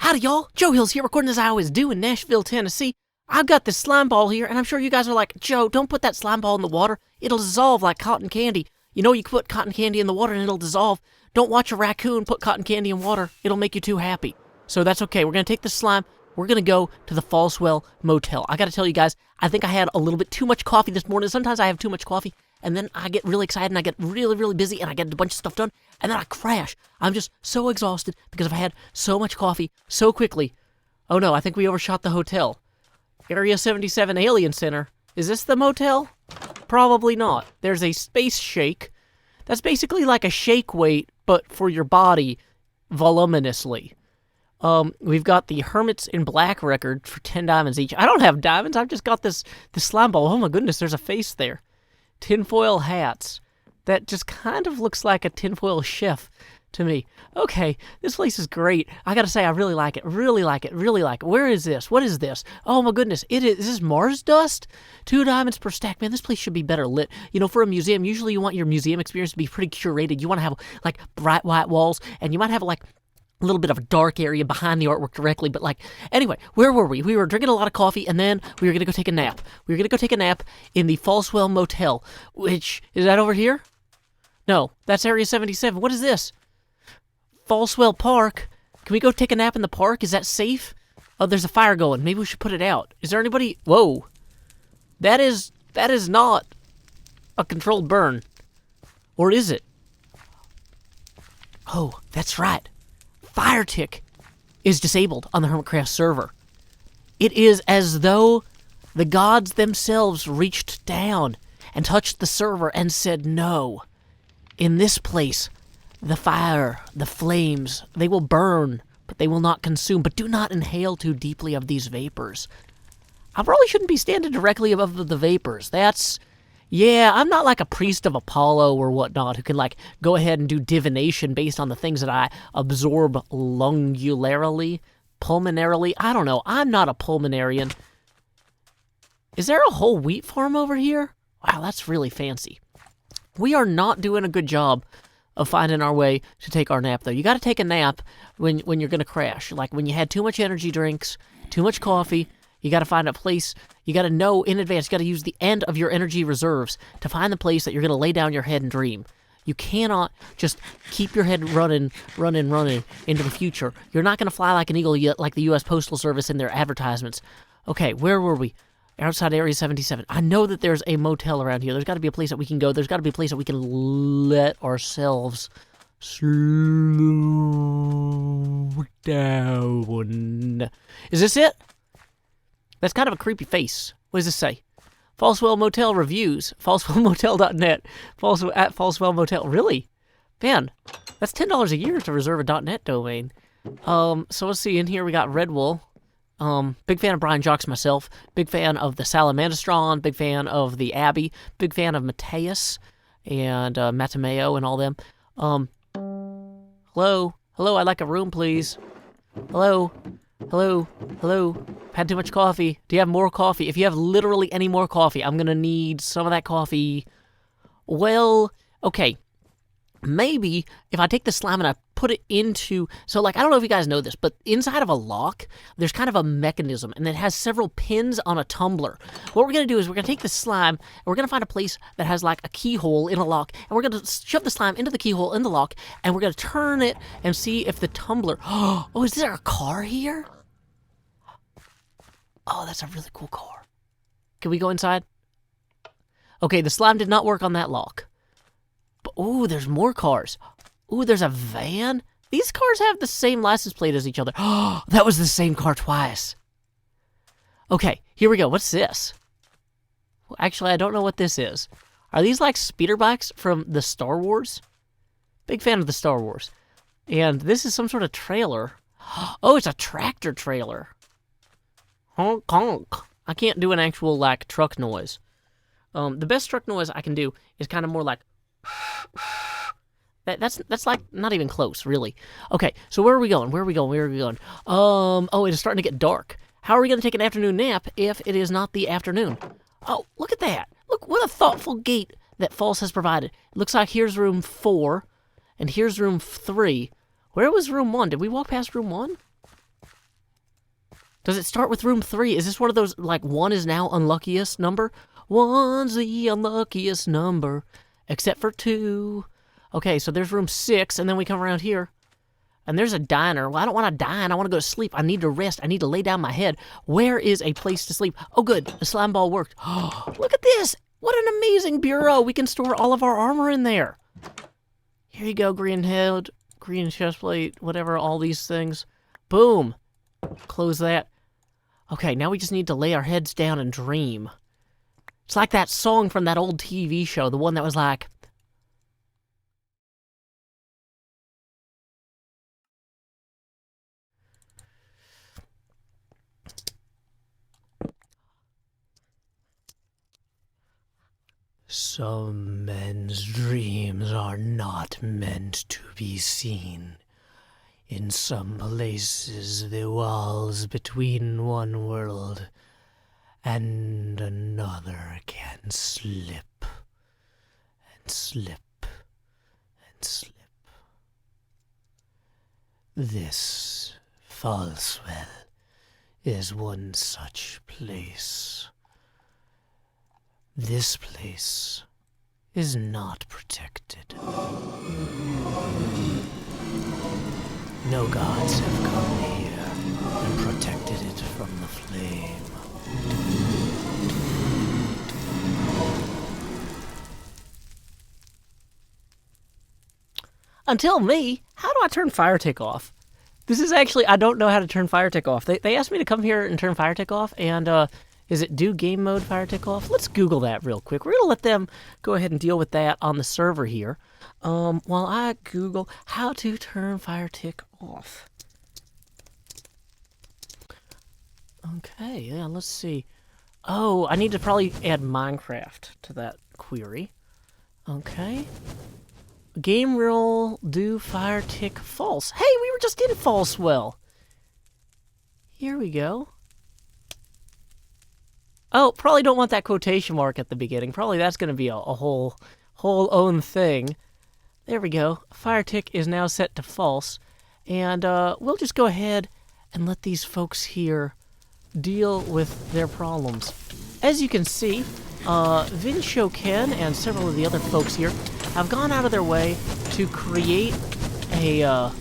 Howdy, y'all. Joe Hills here, recording as I always do in Nashville, Tennessee. I've got this slime ball here, and I'm sure you guys are like, Joe, don't put that slime ball in the water. It'll dissolve like cotton candy. You know you can put cotton candy in the water and it'll dissolve. Don't watch a raccoon put cotton candy in water. It'll make you too happy. So that's okay. We're going to take the slime. We're going to go to the Falsewell Motel. I got to tell you guys, I think I had a little bit too much coffee this morning. Sometimes I have too much coffee, and then I get really excited, and I get really, really busy, and I get a bunch of stuff done, and then I crash. I'm just so exhausted because I've had so much coffee so quickly. Oh no, I think we overshot the hotel. Area 77 Alien Center. Is this the motel? Probably not. There's a space shake. That's basically like a shake weight, but for your body, voluminously. We've got the Hermits in Black record for 10 diamonds each. I don't have diamonds. I've just got this slime ball. Oh my goodness, there's a face there. Tinfoil hats. That just kind of looks like a tinfoil chef to me. Okay, this place is great. I gotta say, I really like it. Really like it. Really like it. Where is this? What is this? Oh my goodness. Is this Mars dust? 2 diamonds per stack. Man, this place should be better lit. You know, for a museum, usually you want your museum experience to be pretty curated. You want to have, like, bright white walls, and you might have, like, a little bit of a dark area behind the artwork directly, but like, anyway, where were we? We were drinking a lot of coffee, and then we were going to go take a nap. We were going to go take a nap in the Falsewell Motel, which, is that over here? No, that's Area 77. What is this? Falsewell Park. Can we go take a nap in the park? Is that safe? Oh, there's a fire going. Maybe we should put it out. Is there anybody? Whoa. That is not a controlled burn. Or is it? Oh, that's right. Fire tick is disabled on the Hermitcraft server. It is as though the gods themselves reached down and touched the server and said, no, in this place, the fire, the flames, they will burn, but they will not consume. But do not inhale too deeply of these vapors. I probably shouldn't be standing directly above the vapors. Yeah, I'm not like a priest of Apollo or whatnot who can, like, go ahead and do divination based on the things that I absorb lungularily, pulmonarily. I don't know. I'm not a pulmonarian. Is there a whole wheat farm over here? Wow, that's really fancy. We are not doing a good job of finding our way to take our nap, though. You got to take a nap when you're going to crash. Like, when you had too much energy drinks, too much coffee. You got to find a place. You got to know in advance. You got to use the end of your energy reserves to find the place that you're going to lay down your head and dream. You cannot just keep your head running into the future. You're not going to fly like an eagle yet, like the U.S. Postal Service in their advertisements. Okay, where were we? Outside Area 77. I know that there's a motel around here. There's got to be a place that we can go. There's got to be a place that we can let ourselves slow down. Is this it? That's kind of a creepy face. What does this say? Falsewell Motel reviews. Falsewellmotel.net. At Falsewell Motel. Really? Man, that's $10 a year to reserve a .net domain. So let's see. In here we got Redwool. Big fan of Brian Jocks myself. Big fan of the Salamandastron. Big fan of the Abbey. Big fan of Mateus and Matameo and all them. Hello? Hello, I'd like a room, please. Hello? Hello? Hello? Had too much coffee. Do you have more coffee? If you have literally any more coffee, I'm gonna need some of that coffee. Well, okay. Maybe if I take the slime and I put it into... So, like, I don't know if you guys know this, but inside of a lock, there's kind of a mechanism, and it has several pins on a tumbler. What we're going to do is we're going to take the slime, and we're going to find a place that has, like, a keyhole in a lock, and we're going to shove the slime into the keyhole in the lock, and we're going to turn it and see if the tumbler... Oh, is there a car here? Oh, that's a really cool car. Can we go inside? Okay, the slime did not work on that lock. But, ooh, there's more cars. Ooh, there's a van. These cars have the same license plate as each other. Oh, that was the same car twice. Okay, here we go. What's this? Well, actually, I don't know what this is. Are these like speeder bikes from the Star Wars? Big fan of the Star Wars. And this is some sort of trailer. Oh, it's a tractor trailer. Honk, honk. I can't do an actual, like, truck noise. The best truck noise I can do is kind of more like... That's like not even close, really. Okay, so where are we going? Oh, it is starting to get dark. How are we going to take an afternoon nap if it is not the afternoon? Oh, look at that. Look, what a thoughtful gate that False has provided. It looks like here's room 4, and here's room 3. Where was room 1? Did we walk past room 1? Does it start with room 3? Is this one of those, like, 1 is now unluckiest number? 1's the unluckiest number, except for 2. Okay, so there's room 6, and then we come around here. And there's a diner. Well, I don't want to dine. I want to go to sleep. I need to rest. I need to lay down my head. Where is a place to sleep? Oh, good. The slime ball worked. Oh, look at this. What an amazing bureau. We can store all of our armor in there. Here you go, green head, green chestplate, whatever, all these things. Boom. Close that. Okay, now we just need to lay our heads down and dream. It's like that song from that old TV show, the one that was like... Some men's dreams are not meant to be seen. In some places, the walls between one world and another can slip and slip and slip. This Falsewell is one such place. This place is not protected. No gods have come here and protected it from the flame. Until me, how do I turn fire tick off? This is actually, I don't know how to turn fire tick off. They asked me to come here and turn fire tick off, and is it do game mode fire tick off? Let's Google that real quick. We're going to let them go ahead and deal with that on the server here. While I Google how to turn fire tick off. Okay, yeah, let's see. Oh, I need to probably add Minecraft to that query. Okay. Game rule, do fire tick false. Hey, we were just in Falsewell. Here we go. Oh, probably don't want that quotation mark at the beginning. Probably that's going to be a whole own thing. There we go. Fire tick is now set to false. And we'll just go ahead and let these folks here deal with their problems. As you can see, Ken and several of the other folks here have gone out of their way to create a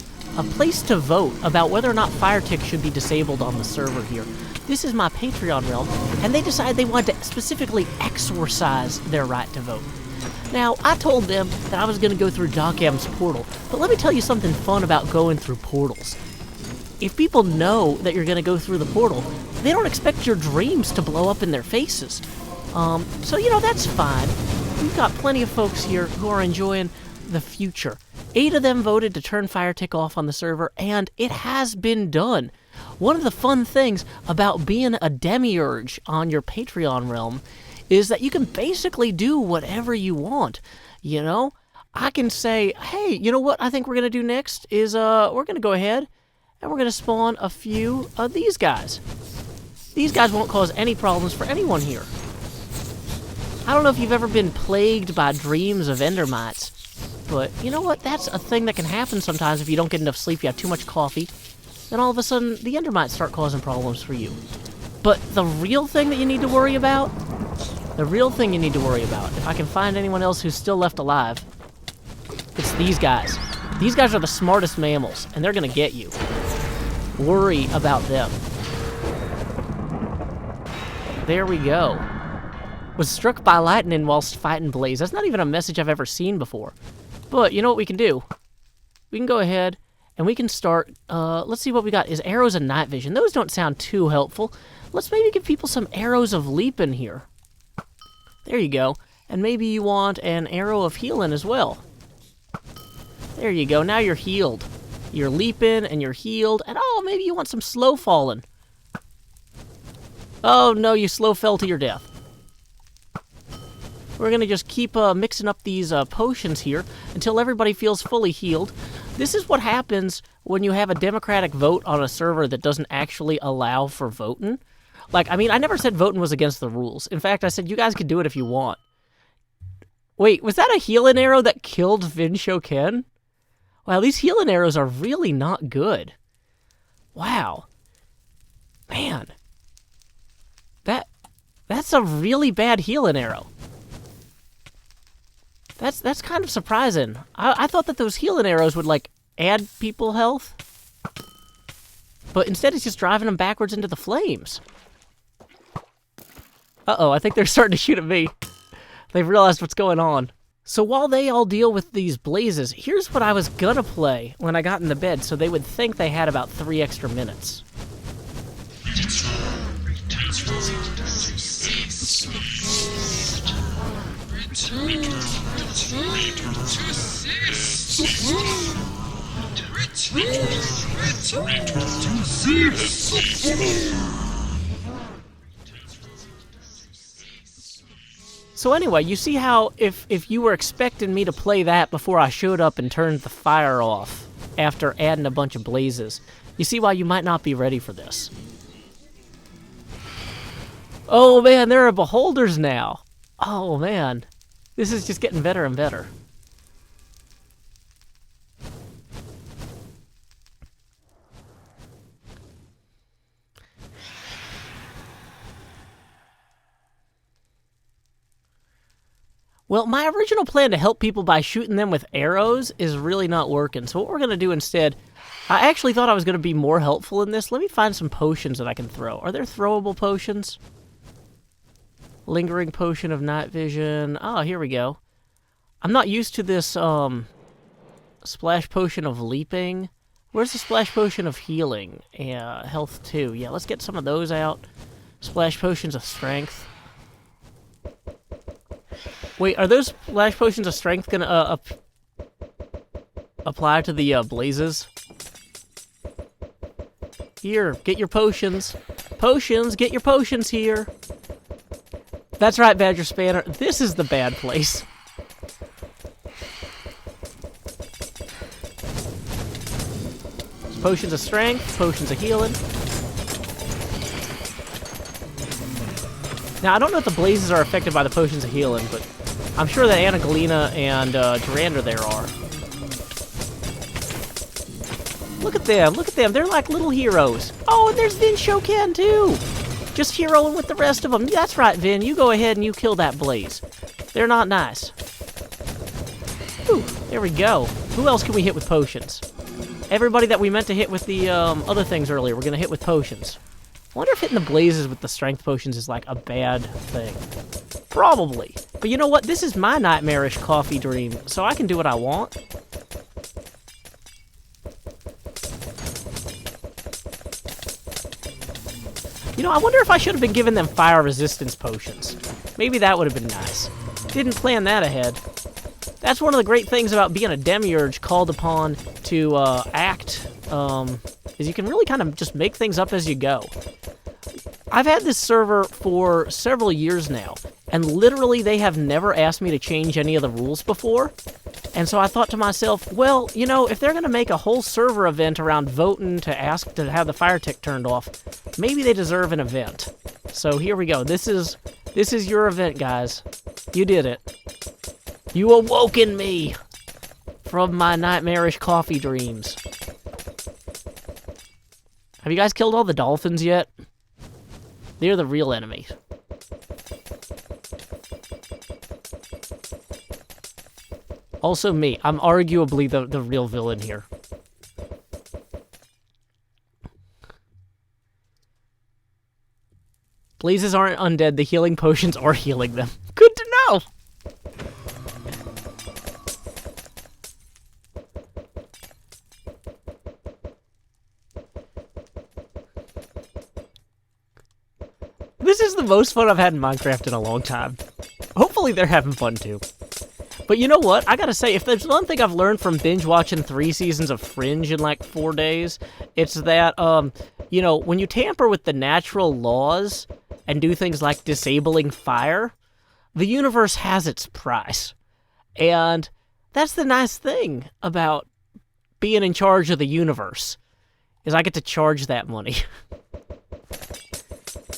place to vote about whether or not fire tick should be disabled on the server here. This is my Patreon realm, and they decided they wanted to specifically exorcise their right to vote. Now, I told them that I was going to go through Doc M's portal, but let me tell you something fun about going through portals. If people know that you're going to go through the portal, they don't expect your dreams to blow up in their faces. So, you know, that's fine. We've got plenty of folks here who are enjoying the future. 8 of them voted to turn fire tick off on the server, and it has been done. One of the fun things about being a demiurge on your Patreon realm is that you can basically do whatever you want, you know? I can say, hey, you know what I think we're going to do next is we're going to go ahead and we're going to spawn a few of these guys. These guys won't cause any problems for anyone here. I don't know if you've ever been plagued by dreams of endermites, but you know what? That's a thing that can happen sometimes if you don't get enough sleep, you have too much coffee, then all of a sudden the endermites start causing problems for you. But the real thing that you need to worry about, if I can find anyone else who's still left alive, it's these guys. These guys are the smartest mammals, and they're gonna get you. Worry about them. There we go. Was struck by lightning whilst fighting Blaze. That's not even a message I've ever seen before. But you know what we can do? We can go ahead and we can start, let's see what we got. Is arrows and night vision. Those don't sound too helpful. Let's maybe give people some arrows of leaping here. There you go. And maybe you want an arrow of healing as well. There you go. Now you're healed. You're leaping and you're healed. And oh, maybe you want some slow falling. Oh no, you slow fell to your death. We're going to just keep mixing up these potions here until everybody feels fully healed. This is what happens when you have a democratic vote on a server that doesn't actually allow for voting. Like, I mean, I never said voting was against the rules. In fact, I said you guys could do it if you want. Wait, was that a healing arrow that killed Ken? Wow, these healing arrows are really not good. Wow. Man. That's a really bad healing arrow. That's kind of surprising. I thought that those healing arrows would, like, add people health. But instead it's just driving them backwards into the flames. Uh-oh, I think they're starting to shoot at me. They've realized what's going on. So while they all deal with these blazes, here's what I was gonna play when I got in the bed, so they would think they had about 3 extra minutes. So anyway, you see how if you were expecting me to play that before I showed up and turned the fire off after adding a bunch of blazes, you see why you might not be ready for this. Oh man, there are beholders now. Oh man, this is just getting better and better. Well, my original plan to help people by shooting them with arrows is really not working. So what we're going to do instead, I actually thought I was going to be more helpful in this. Let me find some potions that I can throw. Are there throwable potions? Lingering potion of night vision. Oh, here we go. I'm not used to this splash potion of leaping. Where's the splash potion of healing? Health 2. Yeah, let's get some of those out. Splash potions of strength. Wait, are those splash potions of strength gonna apply to the blazes? Here, get your potions. Potions, get your potions here. That's right, Badger Spanner. This is the bad place. Potions of strength, potions of healing. Now, I don't know if the blazes are affected by the potions of healing, but I'm sure that Anna Galena and Durandra there are. Look at them, look at them. They're like little heroes. Oh, and there's Vin Shoken, too. Just heroing with the rest of them. That's right, Vin. You go ahead and you kill that blaze. They're not nice. Ooh, there we go. Who else can we hit with potions? Everybody that we meant to hit with the other things earlier, we're going to hit with potions. I wonder if hitting the blazes with the strength potions is like a bad thing. Probably. But you know what? This is my nightmarish coffee dream, so I can do what I want. You know, I wonder if I should have been giving them fire resistance potions. Maybe that would have been nice. Didn't plan that ahead. That's one of the great things about being a demiurge called upon to act, is you can really kind of just make things up as you go. I've had this server for several years now, and literally they have never asked me to change any of the rules before. And so I thought to myself, well, you know, if they're going to make a whole server event around voting to ask to have the fire tick turned off, maybe they deserve an event. So here we go. This is your event, guys. You did it. You awoken me from my nightmarish coffee dreams. Have you guys killed all the dolphins yet? They're the real enemy. Also me. I'm arguably the real villain here. Blazes aren't undead. The healing potions are healing them. Good to know! This is the most fun I've had in Minecraft in a long time. Hopefully they're having fun too. But you know what? I gotta say, if there's one thing I've learned from binge watching 3 seasons of Fringe in like 4 days, it's that, you know, when you tamper with the natural laws and do things like disabling fire, the universe has its price. And that's the nice thing about being in charge of the universe, is I get to charge that money.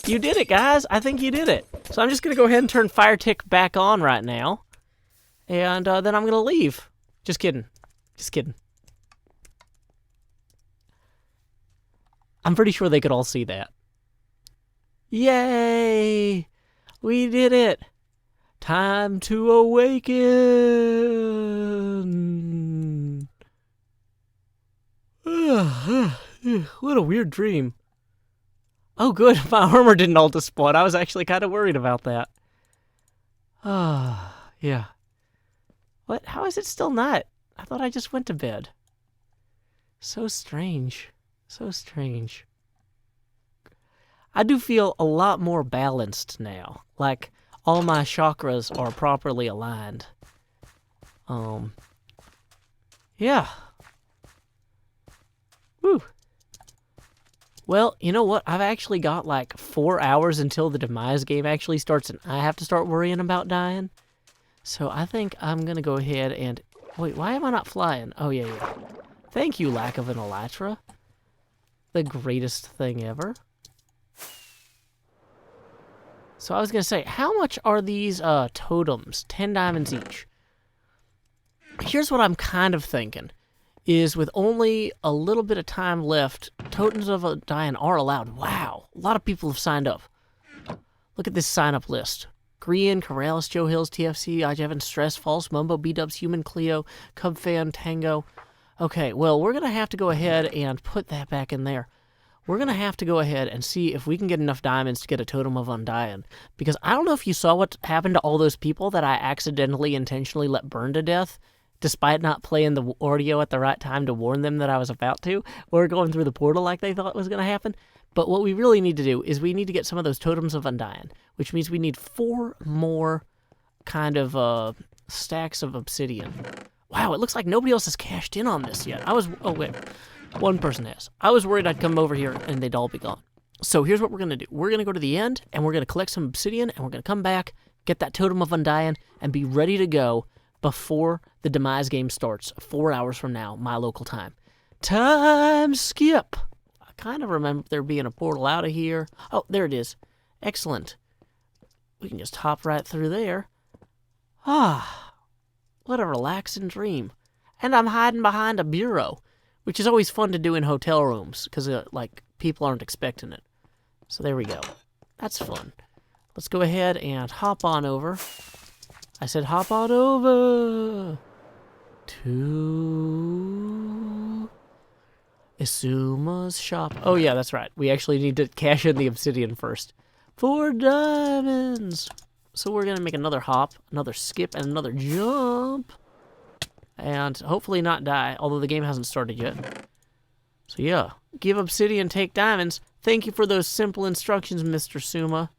You did it, guys. I think you did it. So I'm just going to go ahead and turn Fire Tick back on right now. And then I'm going to leave. Just kidding. Just kidding. I'm pretty sure they could all see that. Yay! We did it. Time to awaken. What a weird dream. Oh, good. My armor didn't auto-spawn. I was actually kind of worried about that. Yeah. What? How is it still not? I thought I just went to bed. So strange. So strange. I do feel a lot more balanced now. Like, all my chakras are properly aligned. Yeah. Woo. Well, you know what? I've actually got like 4 hours until the demise game actually starts, and I have to start worrying about dying. So I think I'm gonna go ahead and... Wait, why am I not flying? Oh, yeah. Thank you, lack of an elytra. The greatest thing ever. So I was gonna say, how much are these totems? 10 diamonds each. Here's what I'm kind of thinking. Is with only a little bit of time left, totems of undying are allowed. Wow, a lot of people have signed up. Look at this sign-up list. Grian, Corrales, Joe Hills, TFC, Ijevan, Stress, False, Mumbo, B-Dubs, Human, Cleo, Cub Fan, Tango. Okay, well, we're going to have to go ahead and put that back in there. We're going to have to go ahead and see if we can get enough diamonds to get a totem of undying. Because I don't know if you saw what happened to all those people that I accidentally, intentionally let burn to death, despite not playing the audio at the right time to warn them that I was about to, or going through the portal like they thought was going to happen. But what we really need to do is we need to get some of those totems of undying, which means we need 4 more kind of stacks of obsidian. Wow, it looks like nobody else has cashed in on this yet. Oh wait, one person has. I was worried I'd come over here and they'd all be gone. So here's what we're going to do. We're going to go to the end, and we're going to collect some obsidian, and we're going to come back, get that totem of undying, and be ready to go before the demise game starts 4 hours from now, my local time. Time skip. I kind of remember there being a portal out of here. Oh, there it is. Excellent. We can just hop right through there. Ah, what a relaxing dream. And I'm hiding behind a bureau, which is always fun to do in hotel rooms because, like, people aren't expecting it. So there we go. That's fun. Let's go ahead and hop on over. I said hop on over to Isuma's shop. Oh, yeah, that's right. We actually need to cash in the obsidian first. 4 diamonds. So we're going to make another hop, another skip, and another jump. And hopefully not die, although the game hasn't started yet. So, yeah. Give obsidian, take diamonds. Thank you for those simple instructions, Mr. Suma.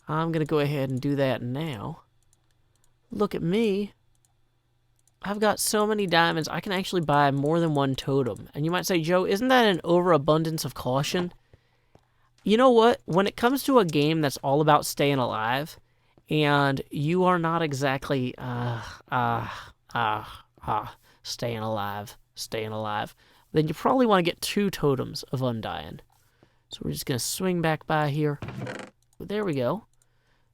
I'm going to go ahead and do that now. Look at me. I've got so many diamonds, I can actually buy more than 1 totem. And you might say, Joe, isn't that an overabundance of caution? You know what? When it comes to a game that's all about staying alive, and you are not exactly, staying alive, then you probably want to get 2 totems of undying. So we're just going to swing back by here. There we go.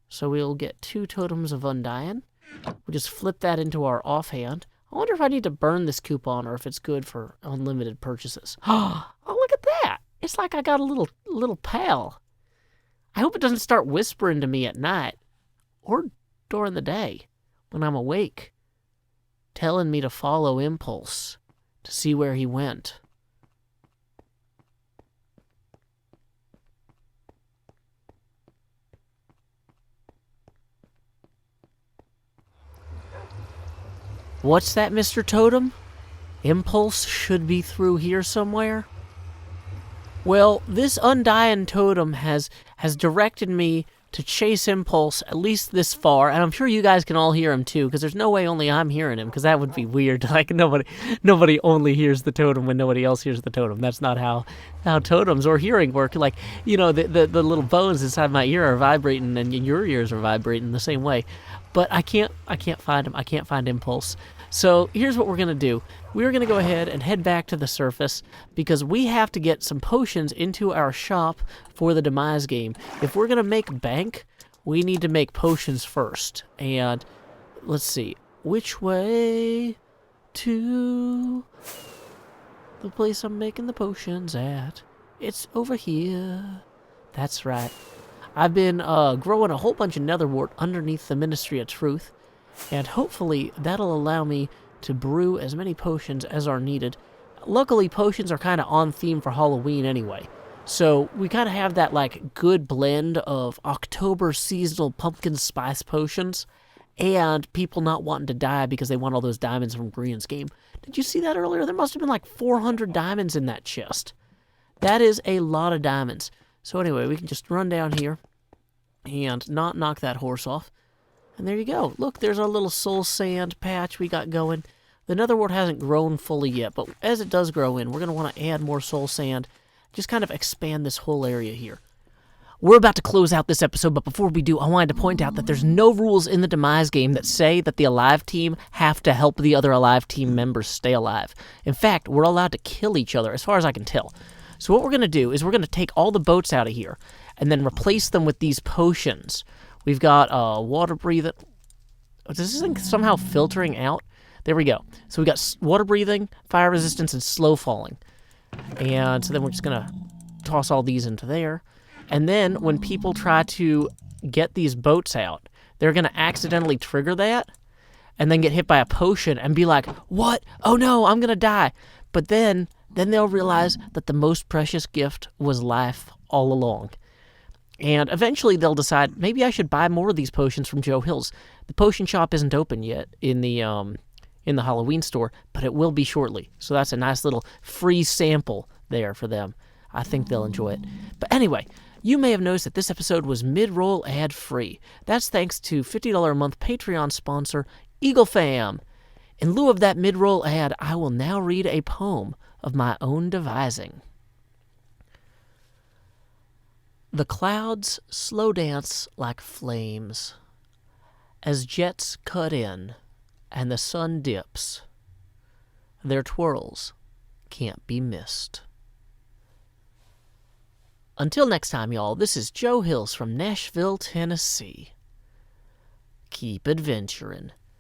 So we'll get 2 totems of undying. We'll just flip that into our offhand. I wonder if I need to burn this coupon or if it's good for unlimited purchases. Oh, look at that. It's like I got a little pal. I hope it doesn't start whispering to me at night or during the day when I'm awake, telling me to follow impulse to see where he went. What's that, Mr. Totem? Impulse should be through here somewhere? Well, this undying totem has directed me to chase Impulse at least this far, and I'm sure you guys can all hear him too, because there's no way only I'm hearing him, because that would be weird. Like, nobody only hears the totem when nobody else hears the totem. That's not how totems or hearing work. Like, you know, the little bones inside my ear are vibrating, and your ears are vibrating the same way. But I can't find him. I can't find Impulse. So here's what we're going to do. We're going to go ahead and head back to the surface because we have to get some potions into our shop for the demise game. If we're going to make bank, we need to make potions first. And let's see, which way to the place I'm making the potions at? It's over here. That's right. I've been growing a whole bunch of netherwort underneath the Ministry of Truth, and hopefully that'll allow me to brew as many potions as are needed. Luckily, potions are kind of on theme for Halloween anyway, so we kind of have that like good blend of October seasonal pumpkin spice potions and people not wanting to die because they want all those diamonds from Green's game. Did you see that earlier? There must have been like 400 diamonds in that chest. That is a lot of diamonds. So anyway, we can just run down here and not knock that horse off. And there you go. Look, there's our little soul sand patch we got going. The netherwort hasn't grown fully yet, but as it does grow in, we're going to want to add more soul sand. Just kind of expand this whole area here. We're about to close out this episode, but before we do, I wanted to point out that there's no rules in the Demise game that say that the Alive team have to help the other Alive team members stay alive. In fact, we're allowed to kill each other, as far as I can tell. So what we're going to do is we're going to take all the boats out of here and then replace them with these potions. We've got water breathing. Is this thing somehow filtering out? There we go. So we got water breathing, fire resistance, and slow falling. And so then we're just going to toss all these into there. And then when people try to get these boats out, they're going to accidentally trigger that and then get hit by a potion and be like, what? Oh no, I'm going to die. But then they'll realize that the most precious gift was life all along. And eventually they'll decide, maybe I should buy more of these potions from Joe Hills. The potion shop isn't open yet in the Halloween store, but it will be shortly. So that's a nice little free sample there for them. I think they'll enjoy it. But anyway, you may have noticed that this episode was mid-roll ad-free. That's thanks to $50 a month Patreon sponsor, Eagle Fam. In lieu of that mid-roll ad, I will now read a poem of my own devising. The clouds slow dance like flames as jets cut in and the sun dips. Their twirls can't be missed. Until next time, y'all, this is Joe Hills from Nashville, Tennessee. Keep adventuring.